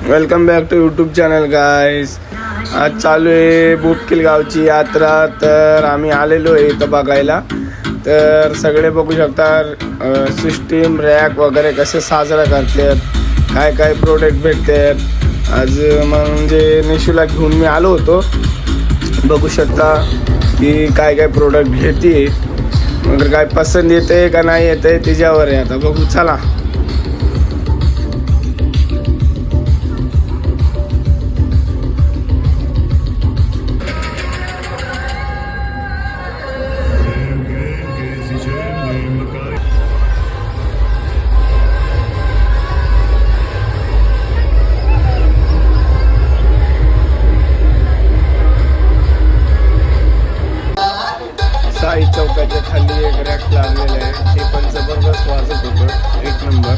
Welcome back to YouTube channel guys. आज चालू आहे बोपकिल गावची यात्रा. तर आम्ही आलेलो आहे इथं बघायला. तर सगळे बघू शकता सिस्टीम रॅक वगैरे कसे साजरा करतात, काय काय प्रोडक्ट भेटतात. आज म्हणजे निशूला घेऊन मी आलो होतो. बघू शकता की काय काय प्रोडक्ट घेते, मग काय पसंत येते का नाही येते तिच्यावर आहे. आता बघू चला. साई चौकाच्या खाली एक रॅक लागलेलं आहे. ते पण जबरदस्त वाजत होतं, एक नंबर.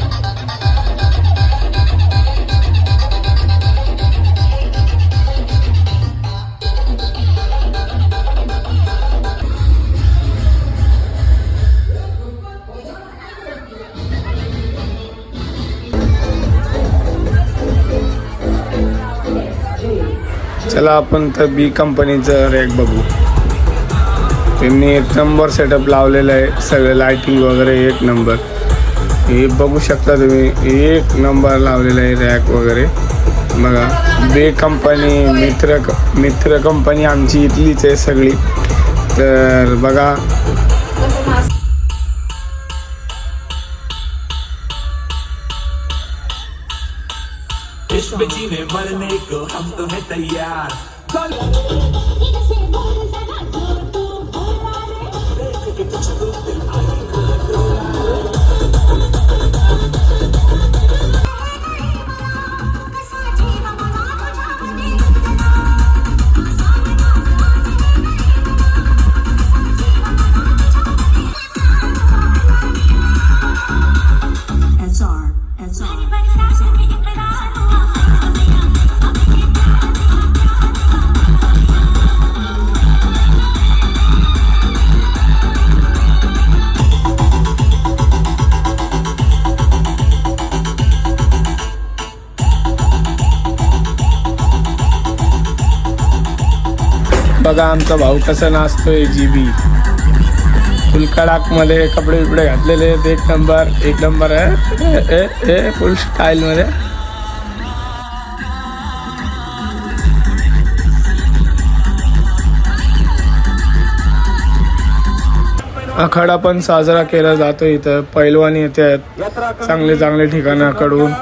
चला आपण तर बी कंपनीचं रॅक बघू. त्यांनी एक नंबर सेटअप लावलेलं आहे, सगळं लाइटिंग वगैरे एक नंबर. हे बघू शकता तुम्ही, एक नंबर लावलेलं आहे रॅक वगैरे. बघा बे कंपनी मित्र कंपनी आमची इथलीच आहे सगळी. तर बघा इश्क में जीने मरने को हम तो है तैयार. बघा आमचा भाऊ कसा नाचतोय. जीबी फुल कडाक मध्ये कपडे बिपडे घातलेले आहेत. एक नंबर आहे फुल स्टाईल मध्ये. आखाडा पण साजरा केला जातो इथं. पैलवान येत आहेत चांगले चांगले ठिकाणाकडून.